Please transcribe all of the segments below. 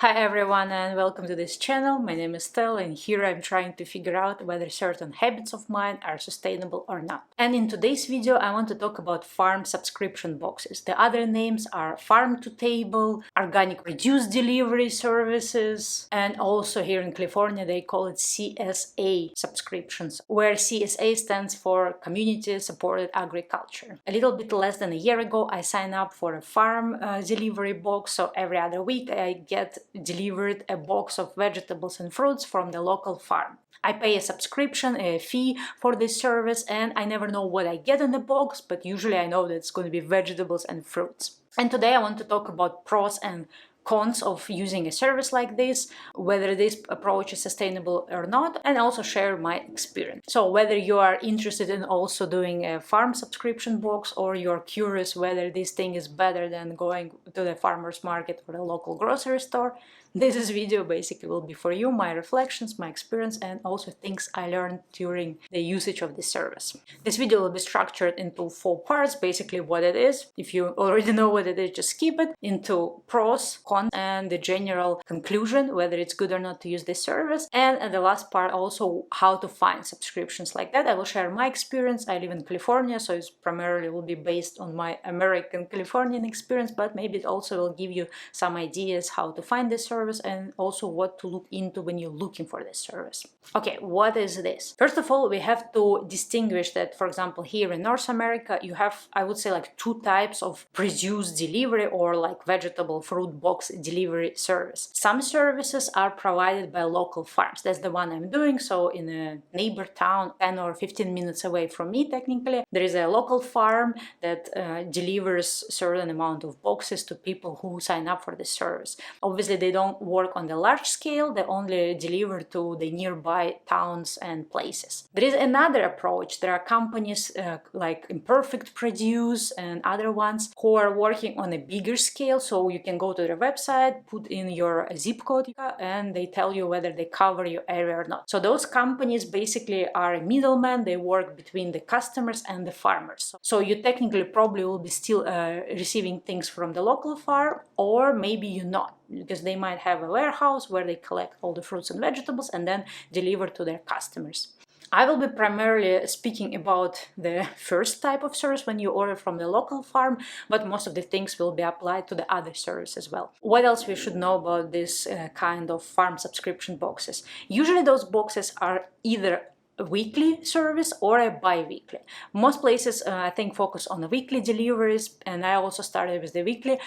Hi everyone and welcome to this channel. My name is Stella and here I'm trying to figure out whether certain habits of mine are sustainable or not. And in today's video I want to talk about farm subscription boxes. The other names are farm to table, organic reduced delivery services, and also here in California they call it CSA subscriptions, where CSA stands for Community Supported Agriculture. A little bit less than a year ago I signed up for a farm delivery box, so every other week I get delivered a box of vegetables and fruits from the local farm. I pay a subscription, a fee for this service, and I never know what I get in the box, but usually I know that it's going to be vegetables and fruits. And today I want to talk about pros and cons of using a service like this, whether this approach is sustainable or not, and also share my experience. So whether you are interested in also doing a farm subscription box or you're curious whether this thing is better than going to the farmer's market or the local grocery store, this video basically will be for you, my reflections, my experience, and also things I learned during the usage of this service. This video will be structured into 4 parts, basically what it is. If you already know what it is, just skip it. Into pros, cons, and the general conclusion, whether it's good or not to use this service. And at the last part also how to find subscriptions like that. I will share my experience. I live in California, so it's primarily will be based on my American Californian experience, but maybe it also will give you some ideas how to find this service and also what to look into when you're looking for this service. Okay, what is this? First of all, we have to distinguish that, for example, here in North America, you have, I would say, like 2 types of produce delivery or like vegetable fruit box delivery service. Some services are provided by local farms. That's the one I'm doing. So in a neighbor town, 10 or 15 minutes away from me, technically, there is a local farm that delivers certain amount of boxes to people who sign up for this service. Obviously, they don't work on the large scale. They only deliver to the nearby towns and places. There is another approach. There are companies like Imperfect Produce and other ones who are working on a bigger scale. So you can go to their website, put in your zip code, and they tell you whether they cover your area or not. So those companies basically are a middleman. They work between the customers and the farmers. So you technically probably will be still receiving things from the local farm, or maybe you're not, because they might have a warehouse where they collect all the fruits and vegetables and then deliver to their customers. I will be primarily speaking about the first type of service when you order from the local farm, but most of the things will be applied to the other service as well. What else we should know about this kind of farm subscription boxes? Usually those boxes are either a weekly service or a bi-weekly. Most places I think focus on the weekly deliveries, and I also started with the weekly,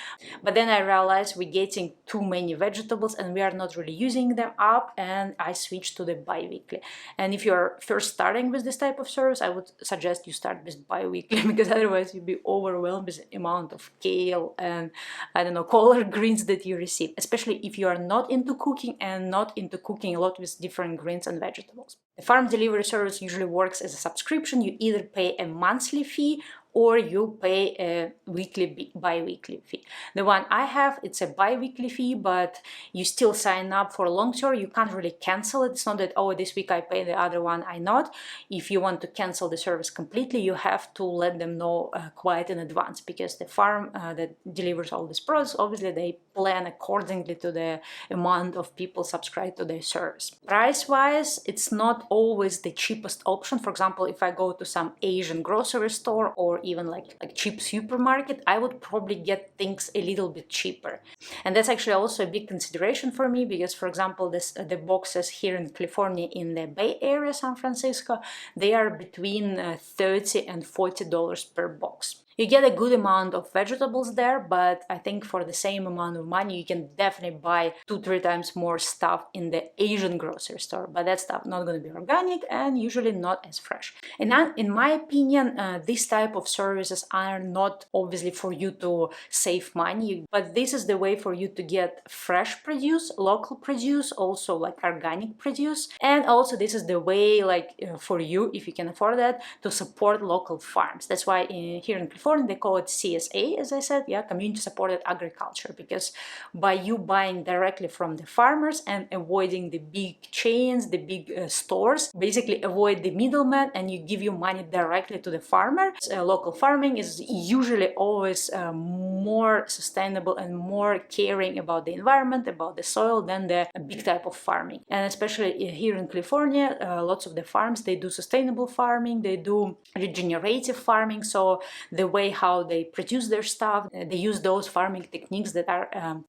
but then I realized we're getting too many vegetables and we are not really using them up, and I switched to the bi-weekly. And if you're first starting with this type of service, I would suggest you start with bi-weekly because otherwise you'll be overwhelmed with the amount of kale and I don't know, collard greens that you receive, especially if you are not into cooking and not into cooking a lot with different greens and vegetables. The farm delivery service usually works as a subscription. You either pay a monthly fee or you pay a weekly, bi-weekly fee. The one I have, it's a bi-weekly fee, but you still sign up for long term. You can't really cancel it. It's not that, oh, this week I pay, the other one I not. If you want to cancel the service completely, you have to let them know quite in advance, because the farm that delivers all these products, obviously they plan accordingly to the amount of people subscribe to their service. Price-wise, it's not always the cheapest option. For example, if I go to some Asian grocery store or even like cheap supermarket, I would probably get things a little bit cheaper. And that's actually also a big consideration for me because, for example, the boxes here in California in the Bay Area, San Francisco, they are between $30 and $40 per box. You get a good amount of vegetables there, but I think for the same amount of money, you can definitely buy 2-3 times more stuff in the Asian grocery store. But that stuff not going to be organic and usually not as fresh. And in my opinion, this type of services are not obviously for you to save money, but this is the way for you to get fresh produce, local produce, also like organic produce. And also this is the way for you, if you can afford that, to support local farms. That's why here in California, California, they call it CSA, as I said, yeah, community supported agriculture, because by you buying directly from the farmers and avoiding the big chains, the big stores, basically avoid the middleman, and you give your money directly to the farmer. Local farming is usually always more sustainable and more caring about the environment, about the soil, than the big type of farming. And especially here in California, lots of the farms, they do sustainable farming, they do regenerative farming. So the way how they produce their stuff, they use those farming techniques that are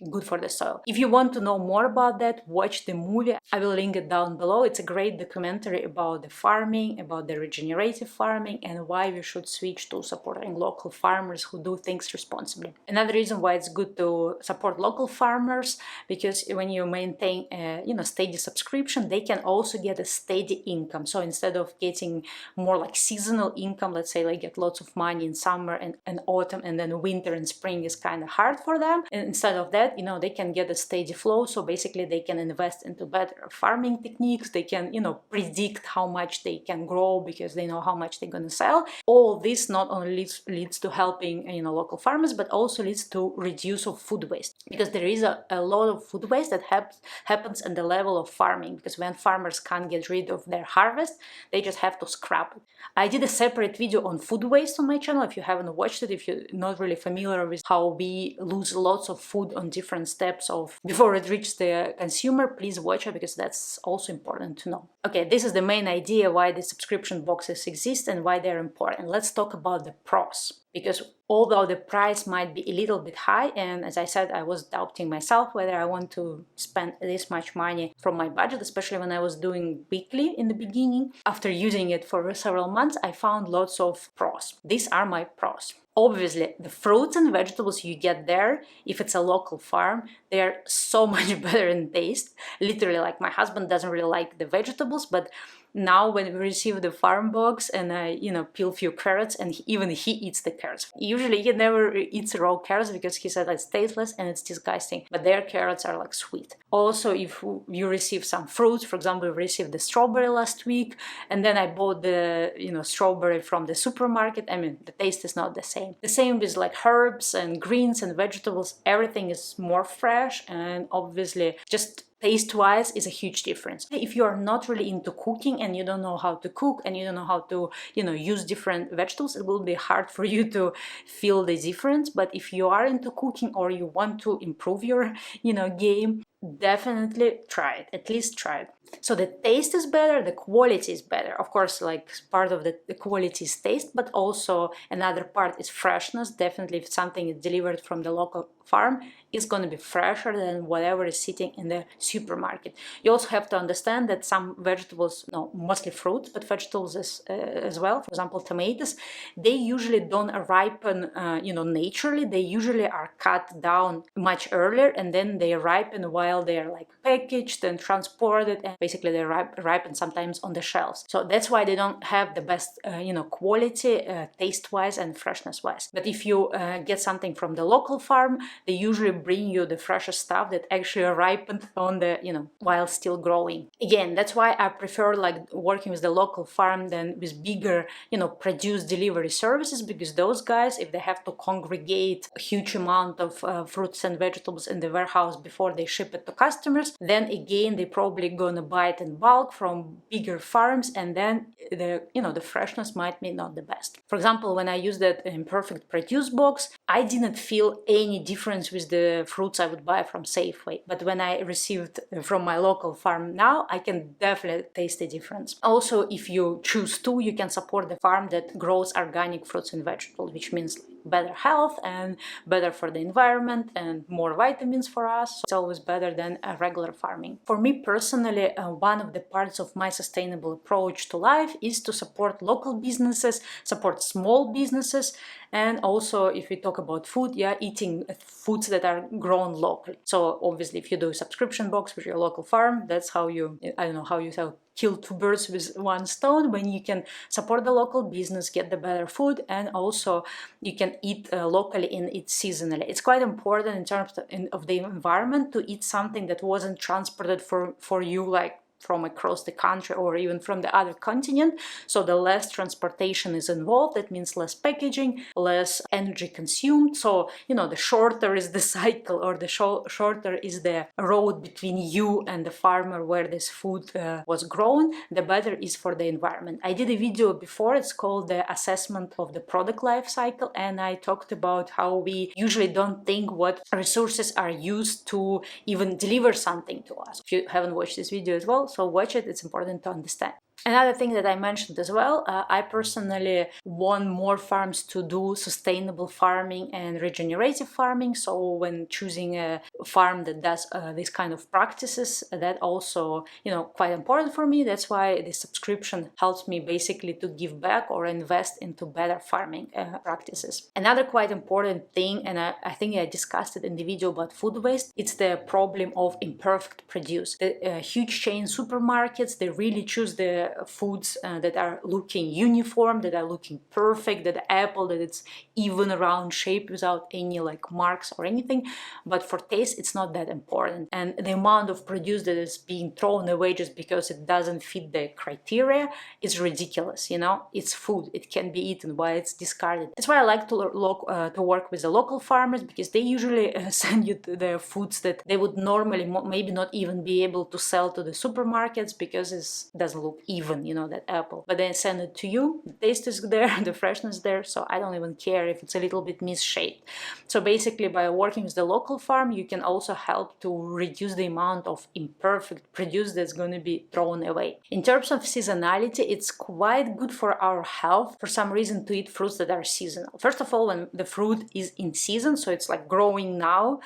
good for the soil. If you want to know more about that, watch the movie. I will link it down below. It's a great documentary about the farming, about the regenerative farming, and why we should switch to supporting local farmers who do things responsibly. Another reason why it's good to support local farmers, because when you maintain a steady subscription, they can also get a steady income. So instead of getting more like seasonal income, let's say like get lots of money in summer and autumn, and then winter and spring is kind of hard for them, and instead of that, they can get a steady flow. So basically they can invest into better farming techniques, they can predict how much they can grow because they know how much they're going to sell. All this not only leads to helping local farmers, but also leads to reduce of food waste, because there is a lot of food waste that happens at the level of farming, because when farmers can't get rid of their harvest, they just have to scrap it. I did a separate video on food waste on my channel. If you haven't watched it, if you're not really familiar with how we lose lots of food on different steps of before it reaches the consumer, please watch it, because that's also important to know. Okay, this is the main idea why the subscription boxes exist and why they're important. Let's talk about the pros, because although the price might be a little bit high, and as I said, I was doubting myself whether I want to spend this much money from my budget, especially when I was doing weekly in the beginning. After using it for several months, I found lots of pros. These are my pros. Obviously, the fruits and vegetables you get there, if it's a local farm, they're so much better in taste. Literally, like my husband doesn't really like the vegetables, but now when we receive the farm box and I, peel few carrots, and even he eats the carrots. Usually he never eats raw carrots because he said it's tasteless and it's disgusting, but their carrots are like sweet. Also, if you receive some fruits, for example, we received the strawberry last week, and then I bought the, strawberry from the supermarket. I mean, the taste is not the same. The same with like herbs and greens and vegetables. Everything is more fresh, and obviously just taste-wise is a huge difference. If you are not really into cooking and you don't know how to cook and you don't know how to, use different vegetables, it will be hard for you to feel the difference. But if you are into cooking or you want to improve your, game, definitely try it. At least try it. So the taste is better, the quality is better. Of course, like part of the quality is taste, but also another part is freshness. Definitely if something is delivered from the local farm, it's going to be fresher than whatever is sitting in the supermarket. You also have to understand that some vegetables, no, mostly fruits, but vegetables as well, for example, tomatoes, they usually don't ripen, naturally. They usually are cut down much earlier, and then they ripen while they're like packaged and transported, and basically they ripen sometimes on the shelves. So that's why they don't have the best, quality, taste-wise and freshness-wise. But if you get something from the local farm, they usually bring you the freshest stuff that actually ripened on the, while still growing. Again, that's why I prefer like working with the local farm than with bigger, produce delivery services, because those guys, if they have to congregate a huge amount of fruits and vegetables in the warehouse before they ship it to customers, then again, they're probably gonna buy it in bulk from bigger farms, and then the freshness might be not the best. For example, when I used that imperfect produce box, I didn't feel any difference with the fruits I would buy from Safeway. But when I received from my local farm now, I can definitely taste the difference. Also, if you choose to, you can support the farm that grows organic fruits and vegetables, which means better health and better for the environment and more vitamins for us. So it's always better than a regular farming. For me personally, one of the parts of my sustainable approach to life is to support local businesses, support small businesses, and also if we talk about food, eating foods that are grown locally. So obviously if you do a subscription box with your local farm, that's how you, I don't know how you tell, kill two birds with one stone, when you can support the local business, get the better food, and also you can eat locally and eat seasonally. It's quite important in terms of the environment to eat something that wasn't transported for you like from across the country or even from the other continent. So the less transportation is involved, that means less packaging, less energy consumed. So, the shorter is the cycle, or the shorter is the road between you and the farmer where this food was grown, the better is for the environment. I did a video before, it's called the assessment of the product life cycle, and I talked about how we usually don't think what resources are used to even deliver something to us. If you haven't watched this video as well, so watch it, it's important to understand. Another thing that I mentioned as well, I personally want more farms to do sustainable farming and regenerative farming. So when choosing a farm that does these kind of practices, that also, quite important for me. That's why the subscription helps me basically to give back or invest into better farming practices. Another quite important thing, and I think I discussed it in the video about food waste, it's the problem of imperfect produce. The huge chain supermarkets, they really choose the foods that are looking uniform, that are looking perfect, that the apple, that it's even round shape without any like marks or anything. But for taste, it's not that important. And the amount of produce that is being thrown away just because it doesn't fit the criteria is ridiculous. It's food, it can be eaten, why it's discarded. That's why I like to work with the local farmers, because they usually send you the foods that they would normally maybe not even be able to sell to the supermarkets because it doesn't look even, that apple. But they send it to you, the taste is there, the freshness there, so I don't even care if it's a little bit misshaped. So basically, by working with the local farm, you can also help to reduce the amount of imperfect produce that's going to be thrown away. In terms of seasonality, it's quite good for our health for some reason to eat fruits that are seasonal. First of all, when the fruit is in season, so it's like growing now,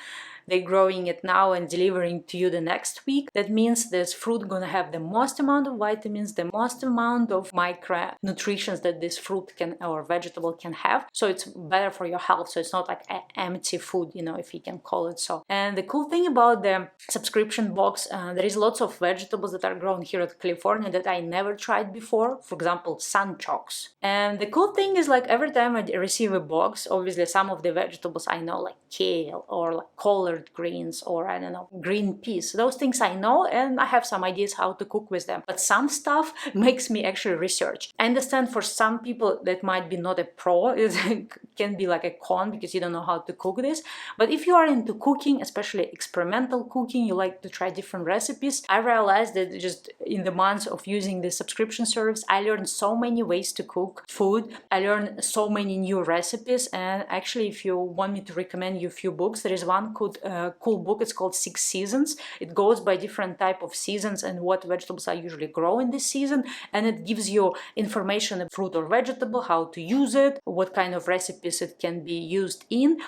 they're growing it now and delivering to you the next week. That means this fruit gonna have the most amount of vitamins, the most amount of micronutrients that this fruit can or vegetable can have. So it's better for your health. So it's not like empty food, if you can call it so. And the cool thing about the subscription box, there is lots of vegetables that are grown here at California that I never tried before. For example, sunchokes. And the cool thing is, like, every time I receive a box, obviously some of the vegetables I know, like kale or like collard greens or I don't know, green peas. Those things I know and I have some ideas how to cook with them. But some stuff makes me actually research. I understand for some people that might be not a pro, it can be like a con because you don't know how to cook this. But if you are into cooking, especially experimental cooking, you like to try different recipes, I realized that just in the months of using the subscription service, I learned so many ways to cook food. I learned so many new recipes. And actually, if you want me to recommend you a few books, there is one cool book. It's called 6 Seasons. It goes by different type of seasons and what vegetables are usually grow in this season, and it gives you information of fruit or vegetable, how to use it, what kind of recipes it can be used in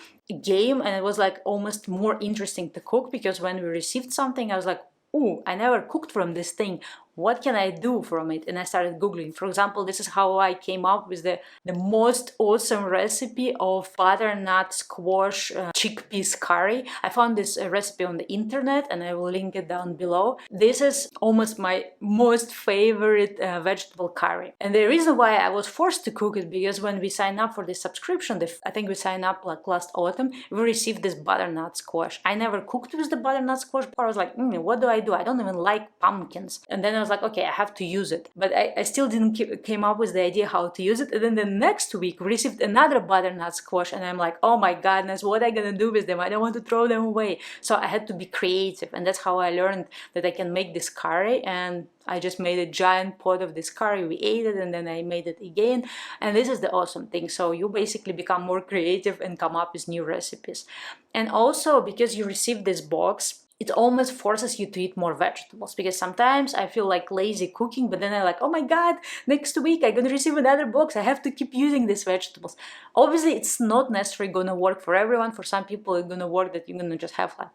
game. And it was like almost more interesting to cook, because when we received something, I was like, oh, I never cooked from this thing. What can I do from it? And I started Googling. For example, this is how I came up with the most awesome recipe of butternut squash chickpeas curry. I found this recipe on the internet and I will link it down below. This is almost my most favorite vegetable curry. And the reason why I was forced to cook it, because when we signed up for this subscription, I think we signed up like last autumn, we received this butternut squash. I never cooked with the butternut squash part. I was like, what do? I don't even like pumpkins. And then I was like, okay, I have to use it. But I still didn't came up with the idea how to use it. And then the next week we received another butternut squash and I'm like, oh my goodness, what am I gonna do with them? I don't want to throw them away. So I had to be creative, and that's how I learned that I can make this curry. And I just made a giant pot of this curry. We ate it and then I made it again. And this is the awesome thing. So you basically become more creative and come up with new recipes. And also, because you receive this box, it almost forces you to eat more vegetables, because sometimes I feel like lazy cooking, but then I'm like, oh my god, next week I'm gonna receive another box, I have to keep using these vegetables. Obviously, it's not necessarily gonna work for everyone. For some people, it's gonna work that you're gonna just have like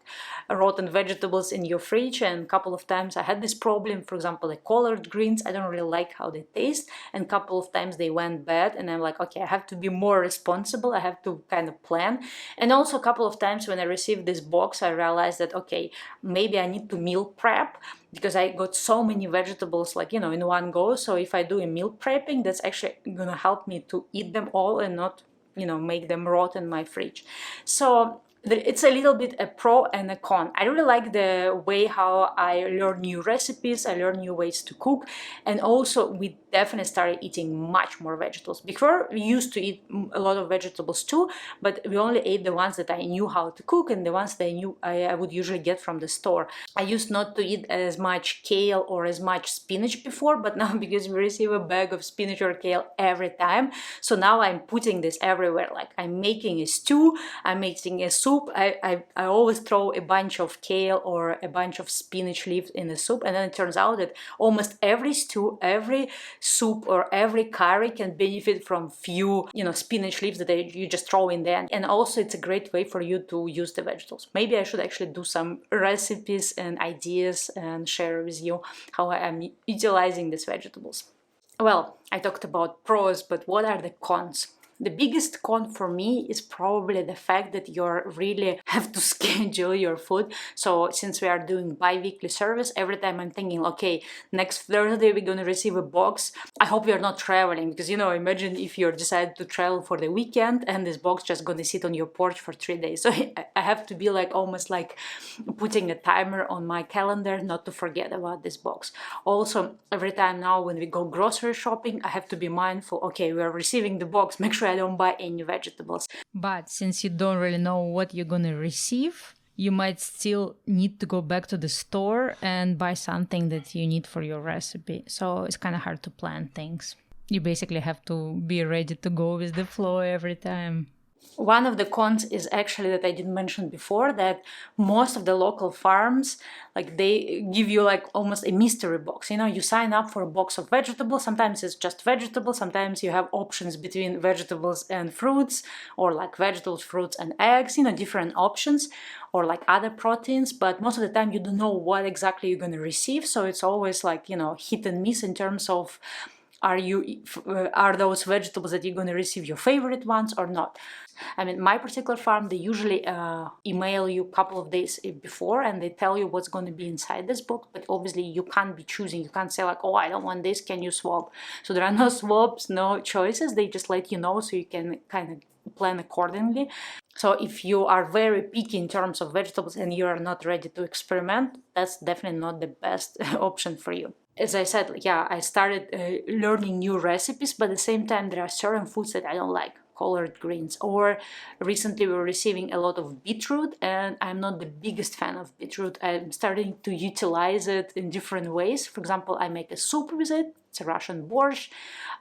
rotten vegetables in your fridge. And a couple of times I had this problem. For example, the collard greens, I don't really like how they taste, and a couple of times they went bad, and I'm like, okay, I have to be more responsible, I have to kind of plan. And also a couple of times when I received this box, I realized that, okay, maybe I need to meal prep, because I got so many vegetables like, in one go. So if I do a meal prepping, that's actually gonna help me to eat them all and not, make them rot in my fridge. So It's a little bit a pro and a con. I really like the way how I learn new recipes, I learn new ways to cook, and also we definitely started eating much more vegetables. Before we used to eat a lot of vegetables too, but we only ate the ones that I knew how to cook and the ones that I knew I would usually get from the store. I used not to eat as much kale or as much spinach before, but now because we receive a bag of spinach or kale every time, so now I'm putting this everywhere. Like I'm making a stew, I'm making a soup, I always throw a bunch of kale or a bunch of spinach leaves in the soup, and then it turns out that almost every stew, every soup or every curry can benefit from few, spinach leaves that you just throw in there. And also it's a great way for you to use the vegetables. Maybe I should actually do some recipes and ideas and share with you how I am utilizing these vegetables. Well, I talked about pros, but what are the cons? The biggest con for me is probably the fact that you really have to schedule your food. So since we are doing bi-weekly service, every time I'm thinking, okay, next Thursday we're going to receive a box. I hope you're not traveling, because imagine if you decide to travel for the weekend and this box just going to sit on your porch for 3 days. So I have to be like almost like putting a timer on my calendar not to forget about this box. Also, every time now when we go grocery shopping, I have to be mindful, okay, we are receiving the box, make sure I don't buy any vegetables. But since you don't really know what you're gonna receive, you might still need to go back to the store and buy something that you need for your recipe. So it's kind of hard to plan things. You basically have to be ready to go with the flow every time. One of the cons is actually that I didn't mention before, that most of the local farms, like they give you like almost a mystery box. You sign up for a box of vegetables. Sometimes it's just vegetables. Sometimes you have options between vegetables and fruits, or like vegetables, fruits and eggs, different options, or like other proteins. But most of the time you don't know what exactly you're going to receive. So it's always like, hit and miss in terms of are those vegetables that you're going to receive your favorite ones or not. I mean, my particular farm, they usually email you a couple of days before and they tell you what's going to be inside this box, but obviously you can't be choosing. You can't say like, oh, I don't want this, can you swap? So there are no swaps, no choices. They just let you know so you can kind of plan accordingly. So if you are very picky in terms of vegetables and you are not ready to experiment, that's definitely not the best option for you. As I said, I started learning new recipes, but at the same time, there are certain foods that I don't like, colored greens. Or recently we were receiving a lot of beetroot, and I'm not the biggest fan of beetroot. I'm starting to utilize it in different ways. For example, I make a soup with it. It's a Russian borscht.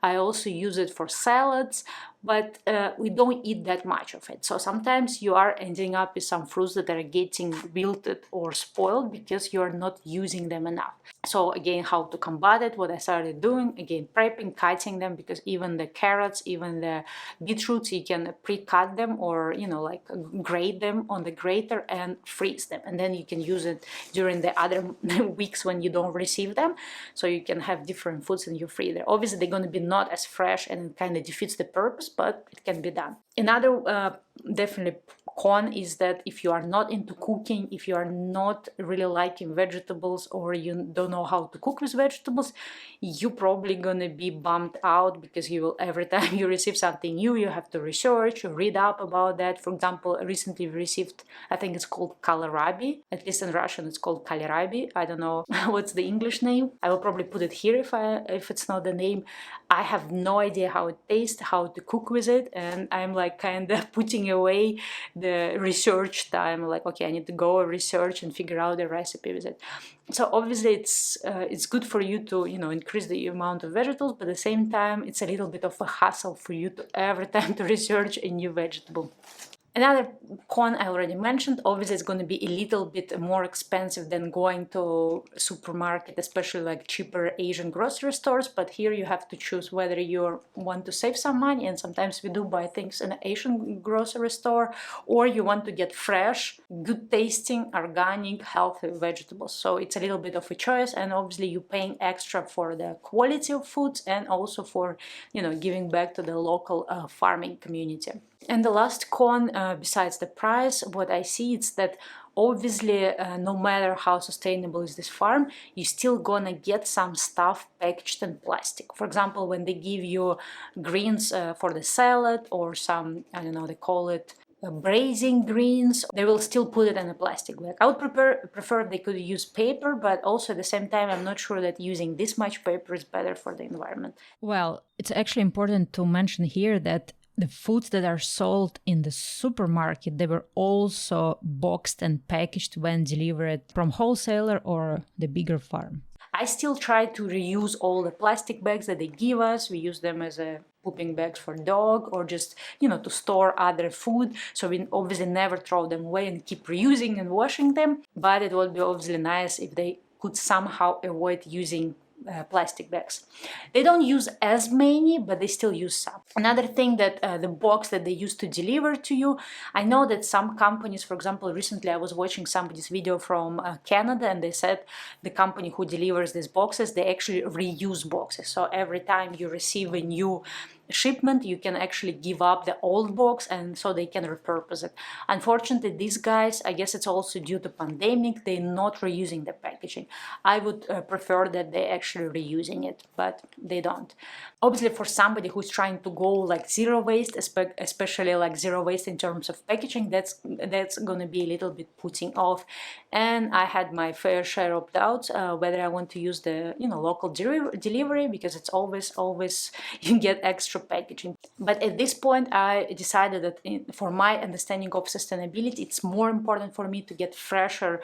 I also use it for salads, but we don't eat that much of it. So sometimes you are ending up with some fruits that are getting wilted or spoiled because you're not using them enough. So again, how to combat it, what I started doing, again, prepping, cutting them, because even the carrots, even the beetroots, you can pre-cut them or, like grate them on the grater and freeze them. And then you can use it during the other weeks when you don't receive them. So you can have different foods in your freezer. Obviously, they're going to be not as fresh and it kind of defeats the purpose, but it can be done. Another definitely con is that if you are not into cooking, if you are not really liking vegetables, or you don't know how to cook with vegetables, you're probably gonna be bummed out, because you will, every time you receive something new, you have to research or read up about that. For example, recently we received, I think it's called kohlrabi, at least in Russian it's called kohlrabi. I don't know what's the English name. I will probably put it here if it's not the name. I have no idea how it tastes, how to cook with it, and I'm like kind of putting away the research time. Like, okay, I need to go research and figure out the recipe with it. So obviously it's good for you to increase the amount of vegetables, but at the same time it's a little bit of a hassle for you to every time to research a new vegetable. Another con I already mentioned, obviously it's going to be a little bit more expensive than going to supermarket, especially like cheaper Asian grocery stores. But here you have to choose whether you want to save some money, and sometimes we do buy things in an Asian grocery store, or you want to get fresh, good tasting, organic, healthy vegetables. So it's a little bit of a choice, and obviously you're paying extra for the quality of foods and also for giving back to the local farming community. And the last con, besides the price, what I see is that obviously no matter how sustainable is this farm, you're still gonna get some stuff packaged in plastic. For example, when they give you greens for the salad, or some, I don't know, they call it braising greens, they will still put it in a plastic bag. I would prefer they could use paper, but also at the same time, I'm not sure that using this much paper is better for the environment. Well, it's actually important to mention here that the foods that are sold in the supermarket, they were also boxed and packaged when delivered from wholesaler or the bigger farm. I still try to reuse all the plastic bags that they give us. We use them as a pooping bags for dog, or just, to store other food. So we obviously never throw them away and keep reusing and washing them. But it would be obviously nice if they could somehow avoid using plastic bags. They don't use as many, but they still use some. Another thing that the box that they used to deliver to you, I know that some companies, for example, recently I was watching somebody's video from Canada, and they said the company who delivers these boxes, they actually reuse boxes. So every time you receive a new shipment, you can actually give up the old box, and so they can repurpose it. Unfortunately, these guys, I guess it's also due to pandemic, they're not reusing the packaging. I would prefer that they actually reusing it, but they don't. Obviously, for somebody who's trying to go like zero waste, especially like zero waste in terms of packaging, that's going to be a little bit putting off. And I had my fair share of doubts whether I want to use the local delivery, because it's always you get extra packaging. But at this point, I decided that for my understanding of sustainability, it's more important for me to get fresher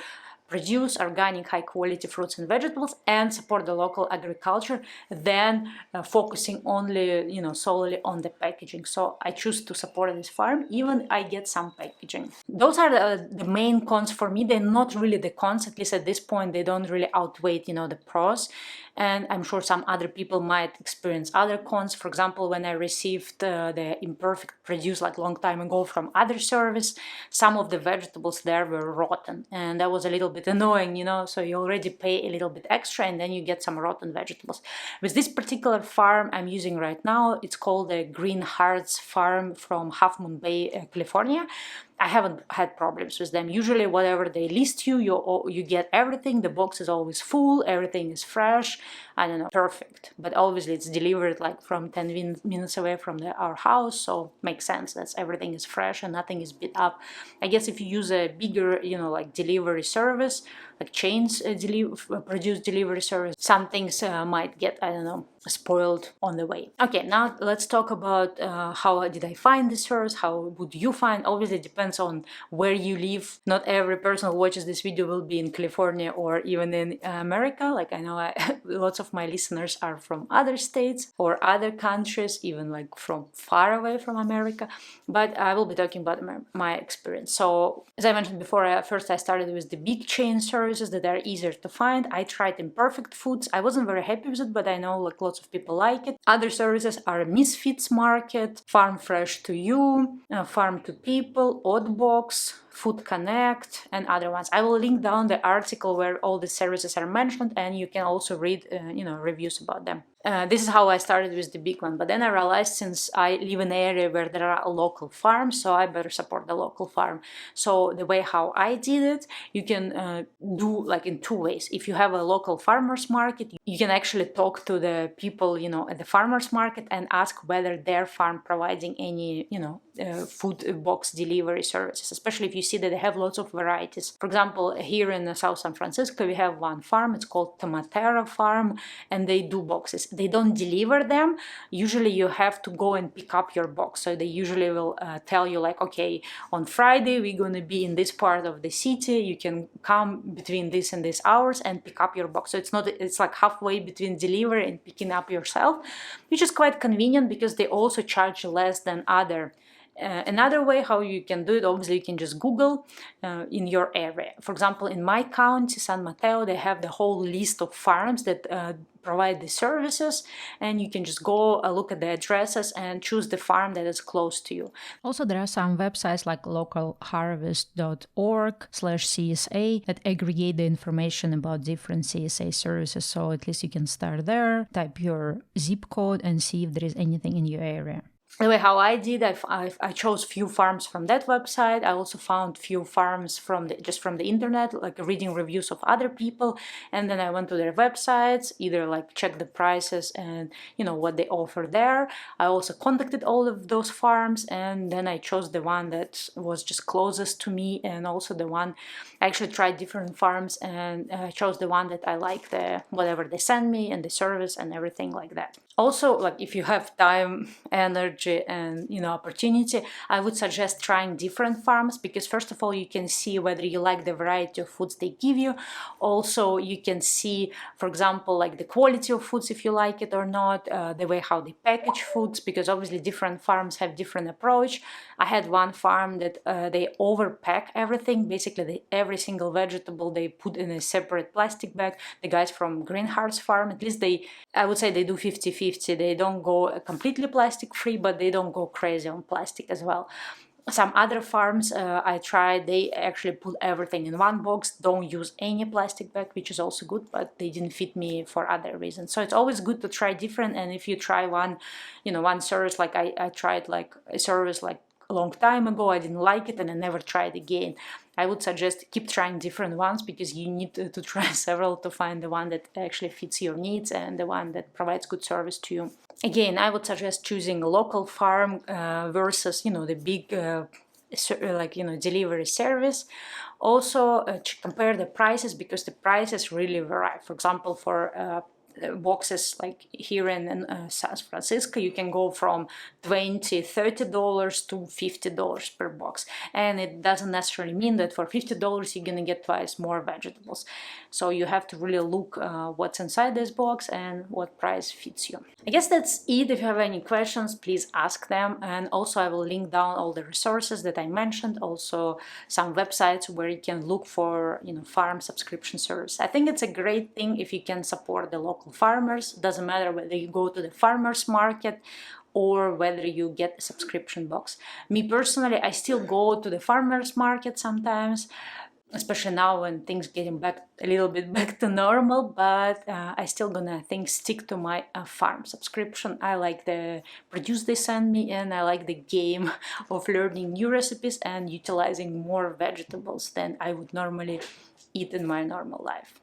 produce organic high quality fruits and vegetables and support the local agriculture than focusing only solely on the packaging. So I choose to support this farm, even I get some packaging. Those are the main cons for me. They're not really the cons, at least at this point. They don't really outweigh the pros. And I'm sure some other people might experience other cons. For example, when I received the imperfect produce like long time ago from other service, some of the vegetables there were rotten, and that was a little bit annoying, so you already pay a little bit extra and then you get some rotten vegetables. With this particular farm I'm using right now, it's called the Green Hearts Farm from Half Moon Bay, California. I haven't had problems with them. Usually whatever they list you get everything. The box is always full, everything is fresh, I don't know, perfect. But obviously it's delivered like from 10 minutes away from our house, so makes sense that everything is fresh and nothing is beat up. I guess if you use a bigger, like delivery service, like chains produce delivery service, some things might get, I don't know, spoiled on the way. Okay, now let's talk about how did I find this service, how would you find. Obviously it depends on where you live. Not every person who watches this video will be in California or even in America. Like I know lots of my listeners are from other states or other countries, even like from far away from America, but I will be talking about my experience. So as I mentioned before, first I started with the big chain services that are easier to find. I tried Imperfect Foods. I wasn't very happy with it, but I know like lots of people like it. Other services are Misfits Market, Farm Fresh to You, Farm to People, Oddbox, Food Connect, and other ones. I will link down the article where all the services are mentioned, and you can also read reviews about them. This is how I started with the big one, but then I realized since I live in an area where there are local farms, so I better support the local farm. So the way how I did it, you can do like in two ways. If you have a local farmers market, you can actually talk to the people at the farmers market and ask whether their farm providing any food box delivery services, especially if you see that they have lots of varieties. For example, here in South San Francisco we have one farm, it's called Tomatera Farm, and they do boxes. They don't deliver them. Usually you have to go and pick up your box. So they usually will tell you like, okay, on Friday we're going to be in this part of the city. You can come between this and this hours and pick up your box. So it's like halfway between delivery and picking up yourself, which is quite convenient because they also charge less than other. Another way how you can do it, obviously you can just Google in your area. For example, in my county, San Mateo, they have the whole list of farms that provide the services, and you can just go look at the addresses and choose the farm that is close to you. Also, there are some websites like localharvest.org/CSA that aggregate the information about different CSA services, so at least you can start there, type your zip code and see if there is anything in your area. Anyway, how I did, I chose few farms from that website. I also found few farms from just from the internet, like reading reviews of other people, and then I went to their websites, either like check the prices and what they offer there. I also contacted all of those farms, and then I chose the one that was just closest to me, and also the one I actually tried different farms, and chose the one that I like, the whatever they send me and the service and everything like that. Also, like if you have time, energy, and opportunity, I would suggest trying different farms, because first of all, you can see whether you like the variety of foods they give you. Also, you can see, for example, like the quality of foods, if you like it or not, the way how they package foods, because obviously different farms have different approach. I had one farm that they overpack everything. Basically, every single vegetable they put in a separate plastic bag. The guys from Greenheart's farm, at least I would say they do 50-50. They don't go completely plastic free, but they don't go crazy on plastic as well. Some other farms I tried, they actually put everything in one box, don't use any plastic bag, which is also good, but they didn't fit me for other reasons. So it's always good to try different. And if you try one service, like I tried like a service like a long time ago, I didn't like it and I never tried again. I would suggest keep trying different ones, because you need to try several to find the one that actually fits your needs and the one that provides good service to you. Again, I would suggest choosing a local farm versus the big delivery service. Also, compare the prices, because the prices really vary. For example, for boxes like here in San Francisco, you can go from $20-$30 to $50 per box, and it doesn't necessarily mean that for $50 you're gonna get twice more vegetables. So you have to really look what's inside this box and what price fits you. I guess that's it. If you have any questions, please ask them, and also I will link down all the resources that I mentioned, also some websites where you can look for farm subscription service. I think it's a great thing if you can support the local farmers. Doesn't matter whether you go to the farmers market or whether you get a subscription box. Me personally, I still go to the farmers market sometimes, especially now when things getting back a little bit back to normal, but I still gonna stick to my farm subscription. I like the produce they send me, and I like the game of learning new recipes and utilizing more vegetables than I would normally eat in my normal life.